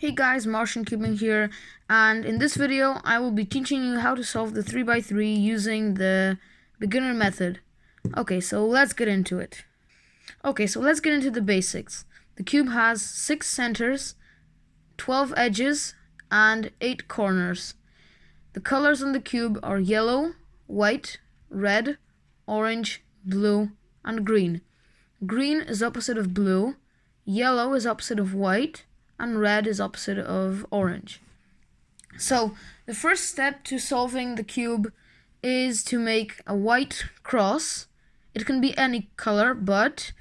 Hey guys, Martian Cubing here, and in this video I will be teaching you how to solve the 3x3 using the beginner method. Okay, so let's get into it. Let's get into the basics. The cube has 6 centers, 12 edges, and 8 corners. The colors on the cube are yellow, white, red, orange, blue, and green. Green is opposite of blue, yellow is opposite of white, and red is opposite of orange. So the first step to solving the cube is to make a white cross. It can be any color, but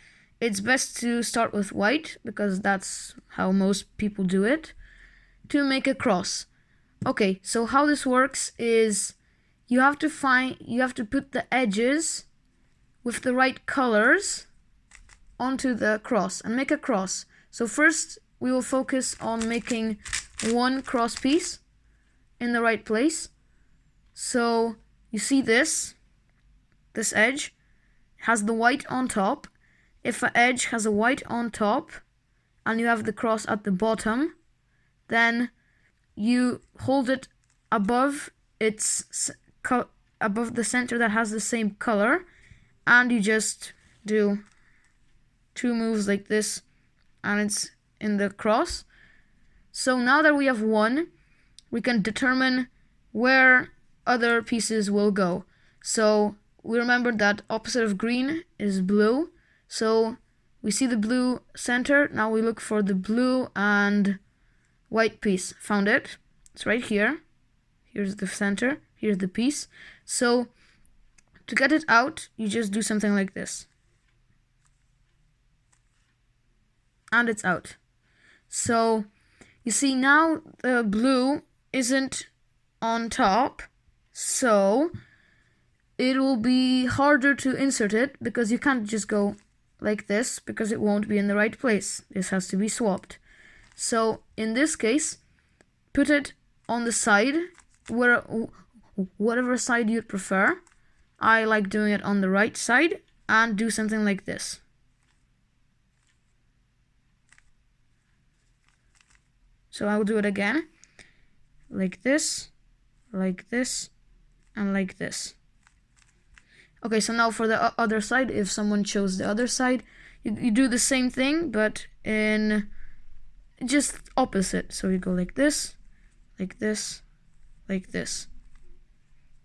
it's best to start with white because that's how most people do it, to make a cross. Okay, so how this works is you have to put the edges with the right colors onto the cross and make a cross. So first we will focus on making one cross piece in the right place. So you see this edge has the white on top. If an edge has a white on top and you have the cross at the bottom, then you hold it above above the center that has the same color, and you just do 2 moves like this, and it's in the cross. So now that we have one, we can determine where other pieces will go. So we remember that opposite of green is blue. So we see the blue center. Now we look for the blue and white piece. Found it. It's right here. Here's the center. Here's the piece. So to get it out, you just do something like this. And it's out. So you see now the blue isn't on top, so it will be harder to insert it because you can't just go like this because it won't be in the right place. This has to be swapped. So in this case, put it on the side, whatever side you'd prefer. I like doing it on the right side, and do something like this. So I'll do it again, like this, and like this. Okay, so now for the other side, if someone chose the other side, you do the same thing, but in just opposite. So you go like this, like this, like this.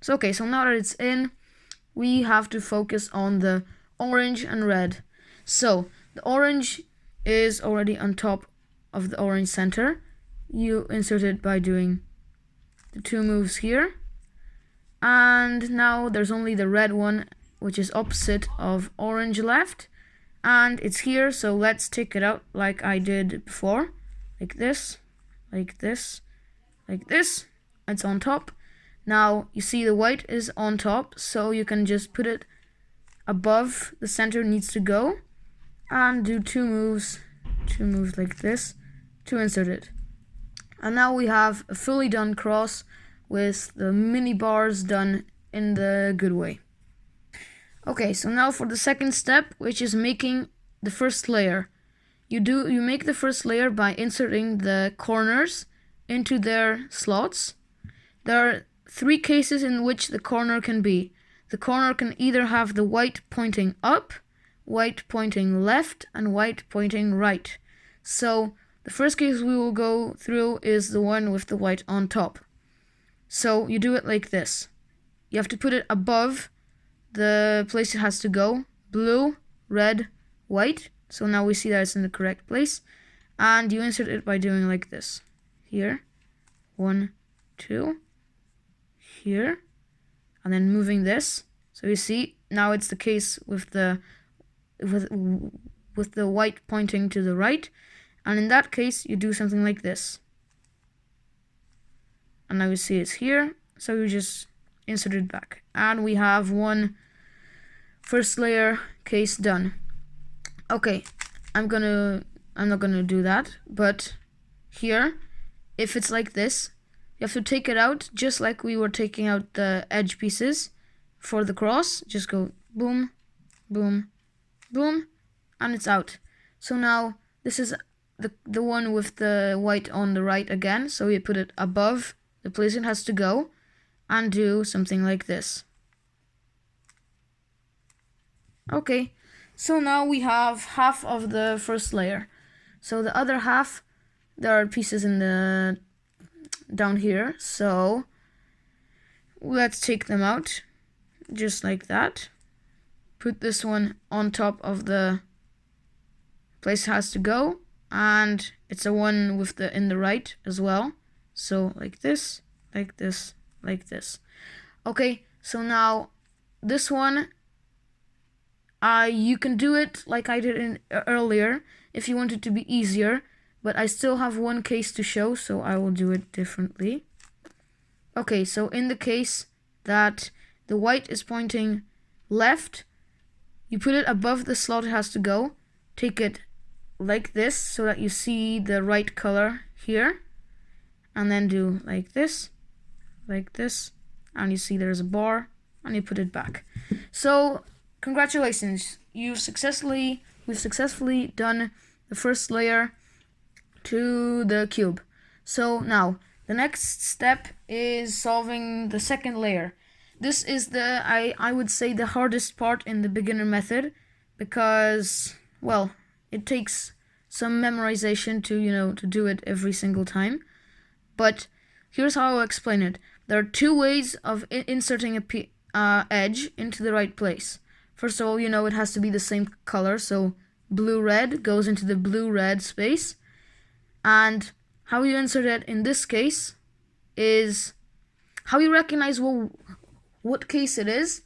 So okay, so now that it's in, we have to focus on the orange and red. So the orange is already on top of the orange center. You insert it by doing the 2 moves here, and now there's only the red one, which is opposite of orange left, and it's here. So let's take it out like I did before, like this, like this, like this. It's on top. Now you see the white is on top, so you can just put it above the center needs to go, and do 2 moves like this to insert it. And now we have a fully done cross with the mini bars done in the good way. Okay, so now for the second step, which is making the first layer. You make the first layer by inserting the corners into their slots. There are 3 cases in which the corner can be. The corner can either have the white pointing up, white pointing left, and white pointing right. So the first case we will go through is the one with the white on top. So you do it like this. You have to put it above the place it has to go. Blue, red, white. So now we see that it's in the correct place. And you insert it by doing like this. Here. 1, 2. Here. And then moving this. So you see, now it's the case with the white pointing to the right. And in that case, you do something like this. And now you see it's here, so you just insert it back. And we have one first layer case done. Okay, I'm not gonna do that, but here, if it's like this, you have to take it out just like we were taking out the edge pieces for the cross. Just go boom, boom, boom, and it's out. So now this is the one with the white on the right again, so we put it above the place it has to go, and do something like this. Okay, so now we have half of the first layer. So the other half, there are pieces in the down here, so let's take them out, just like that. Put this one on top of the place it has to go, and it's a one with the in the right as well. So like this, like this, like this. Okay, so now this one, you can do it like I did earlier if you want it to be easier, but I still have one case to show, so I will do it differently. Okay, so in the case that the white is pointing left, you put it above the slot it has to go, take it like this so that you see the right color here, and then do like this, and you see there's a bar, and you put it back. So congratulations, we've successfully done the first layer to the cube. So now the next step is solving the second layer. This is I would say the hardest part in the beginner method, because, well, it takes some memorization to do it every single time. But here's how I'll explain it. There are two ways of inserting a edge into the right place. First of all, it has to be the same color, so blue-red goes into the blue-red space. And how you insert it in this case is how you recognize what case it is.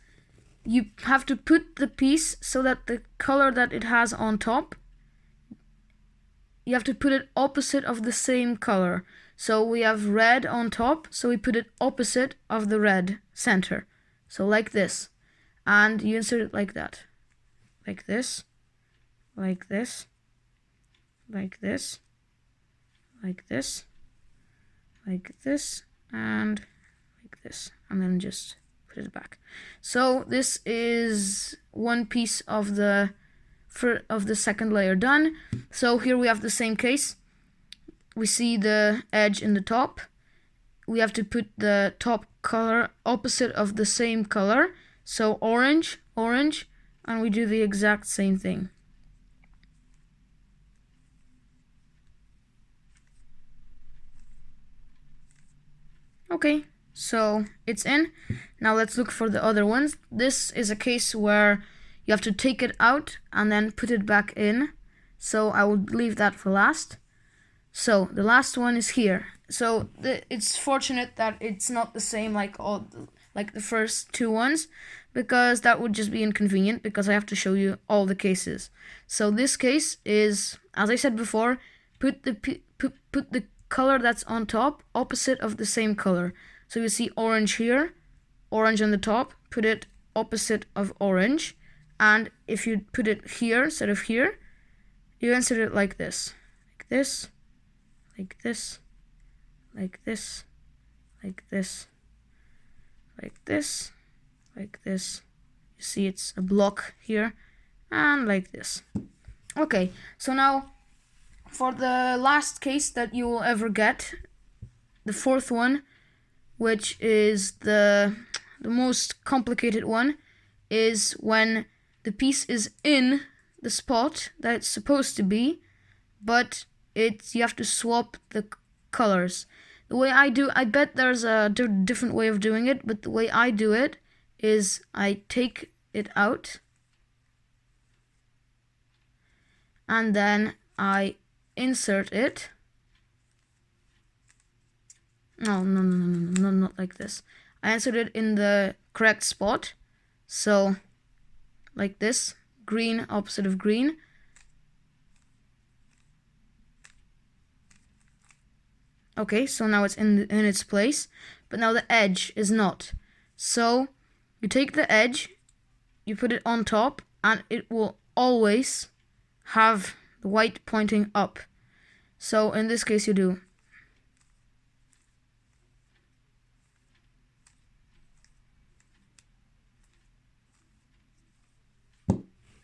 You have to put the piece so that the color that it has on top, you have to put it opposite of the same color. So we have red on top, so we put it opposite of the red center. So like this. And you insert it like that. Like this. Like this. Like this. Like this. Like this. And like this. And then just put it back. So this is one piece of the second layer done. So here we have the same case. We see the edge in the top. We have to put the top color opposite of the same color. So orange, orange, and we do the exact same thing. Okay, so it's in. Now let's look for the other ones. This is a case where you have to take it out and then put it back in. So I will leave that for last. So the last one is here. So it's fortunate that it's not the same like the first two ones, because that would just be inconvenient, because I have to show you all the cases. So this case is, as I said before, put the color that's on top opposite of the same color. So you see orange here, orange on the top, put it opposite of orange, and if you put it here instead of here, you insert it like this, like this, like this, like this, like this, like this, like this. You see it's a block here, and like this. Okay, so now for the last case that you will ever get, the fourth one, which is the most complicated one, is when the piece is in the spot that it's supposed to be, but you have to swap the colors. The way I bet there's a different way of doing it, but the way I do it is I take it out, and then I insert it. No, not like this. I insert it in the correct spot. So, like this, green opposite of green. Okay, so now it's in its place, but now the edge is not. So, you take the edge, you put it on top, and it will always have the white pointing up. So in this case you do.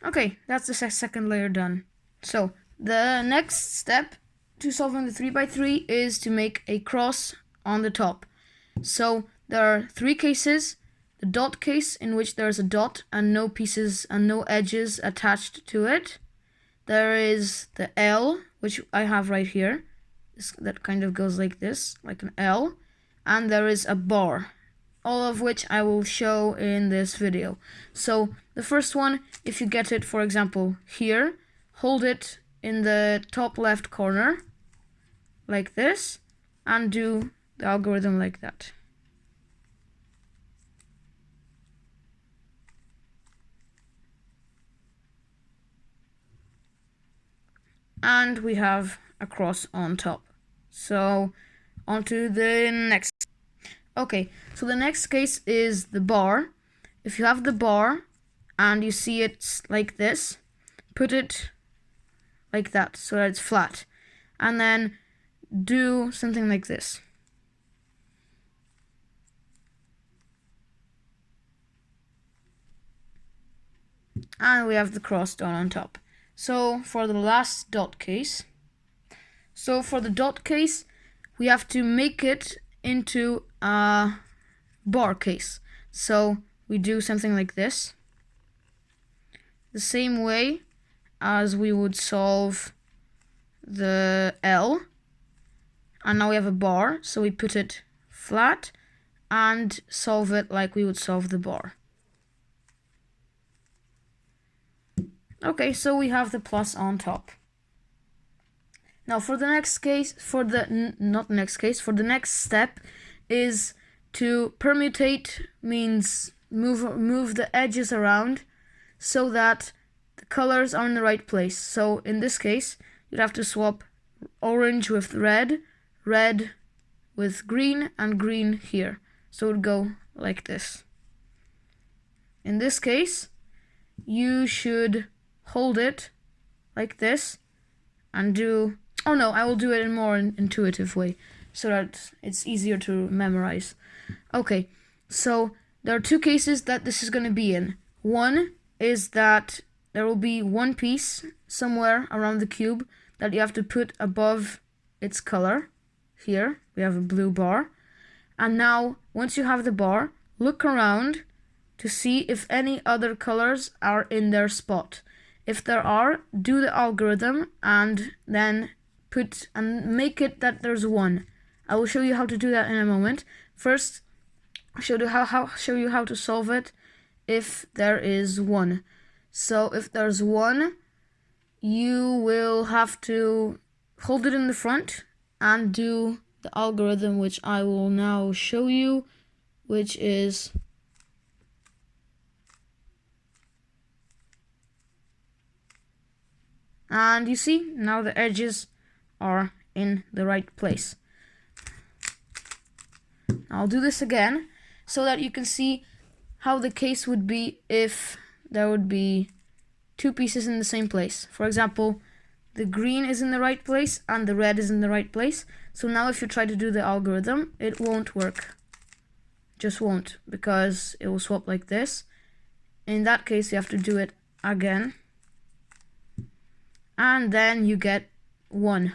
Okay, that's the second layer done. So The next step to solving the 3x3 is to make a cross on the top. So there are three cases. The dot case, in which there's a dot and no pieces and no edges attached to it. There is the L, which I have right here. That kind of goes like this, like an L. And there is a bar, all of which I will show in this video. So the first one, if you get it, for example, here, hold it in the top left corner, like this, and do the algorithm like that. And we have a cross on top. So on to the next. Okay, so the next case is the bar. If you have the bar and you see it like this, put it like that so that it's flat. And then do something like this. And we have the cross done on top. So for the last dot case, we have to make it into a bar case. So we do something like this, the same way as we would solve the L. And now we have a bar, so we put it flat and solve it like we would solve the bar. Okay, so we have the plus on top. Now for the next case, for the next step is to permutate, means move the edges around so that the colors are in the right place. So in this case, you'd have to swap orange with red, red with green, and green here. So it would go like this. In this case, you should hold it like this and do, oh no, I will do it in a more intuitive way so that it's easier to memorize. Okay, so there are two cases that this is going to be in. One is that there will be one piece somewhere around the cube that you have to put above its color. Here we have a blue bar. And now, once you have the bar, look around to see if any other colors are in their spot. If there are, do the algorithm and then put and make it that there's one. I will show you how to do that in a moment. First, I'll show you how to solve it if there is one. So if there's one, you will have to hold it in the front and do the algorithm, which I will now show you, which is and you see, now the edges are in the right place. I'll do this again so that you can see how the case would be if there would be two pieces in the same place. For example, the green is in the right place and the red is in the right place. So now if you try to do the algorithm, it won't work. Just won't, because it will swap like this. In that case, you have to do it again. And then you get 1.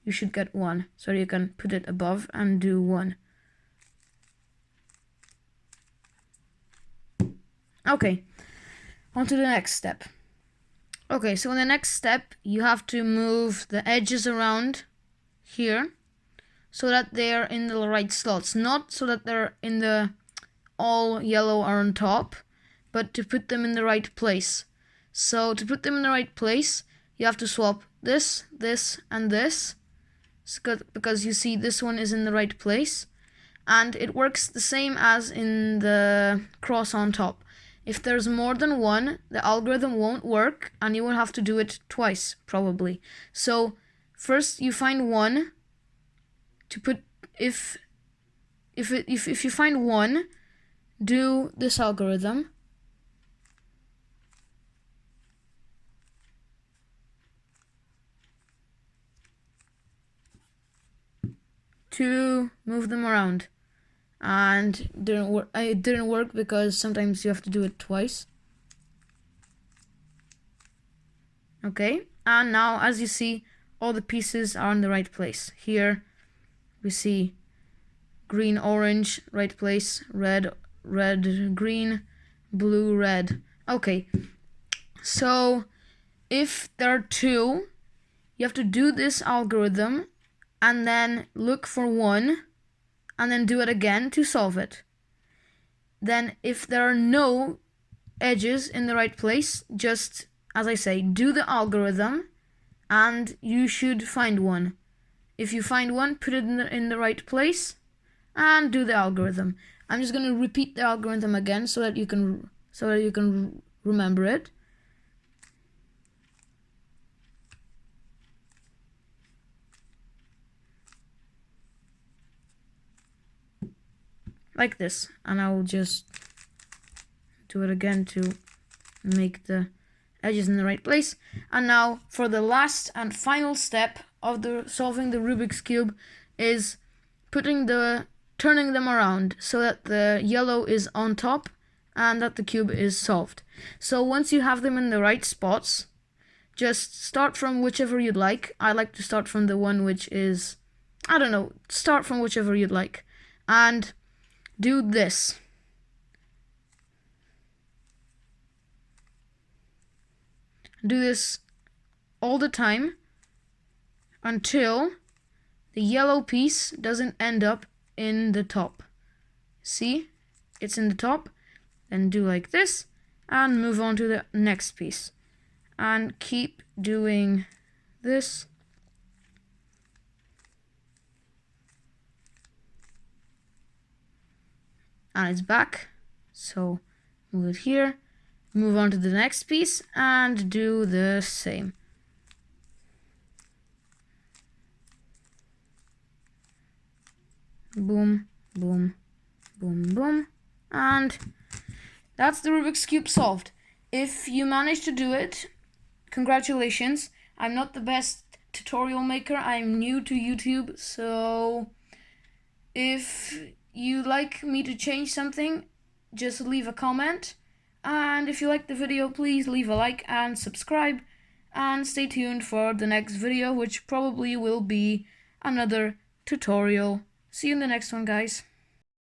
You should get 1. So you can put it above and do 1. Okay, on to the next step. Okay, so in the next step, you have to move the edges around here so that they're in the right slots. Not so that they're in the all yellow are on top, but to put them in the right place. So to put them in the right place, you have to swap this, this, and this, because you see this one is in the right place. And it works the same as in the cross on top. If there's more than one, the algorithm won't work and you will have to do it twice, probably. So first you find one to put, if you find one, do this algorithm. To move them around. And it didn't work because sometimes you have to do it twice. Okay, And now, as you see, all the pieces are in the right place. Here we see green, orange, right place, red, red, green, blue, red. Okay, so if there are two, you have to do this algorithm and then look for one and then do it again to solve it. Then if there are no edges in the right place, just, as I say, do the algorithm and you should find one. If you find one, put it in the right place and do the algorithm. I'm just going to repeat the algorithm again so that you can remember it. Like this, and I will just do it again to make the edges in the right place. And now for the last and final step of solving the Rubik's Cube is turning them around so that the yellow is on top and that the cube is solved. So once you have them in the right spots, just start from whichever you'd like. I like to start from the one which is, I don't know, start from whichever you'd like. And do this. Do this all the time until the yellow piece doesn't end up in the top. See? It's in the top. Then do like this and move on to the next piece. And keep doing this. And it's back, so move it here, move on to the next piece and do the same. Boom, boom, boom, boom, and that's the Rubik's Cube solved. If you managed to do it, congratulations. I'm not the best tutorial maker, I'm new to YouTube, so if you like me to change something, just leave a comment. And if you like the video, please leave a like and subscribe. And stay tuned for the next video, which probably will be another tutorial. See you in the next one, guys.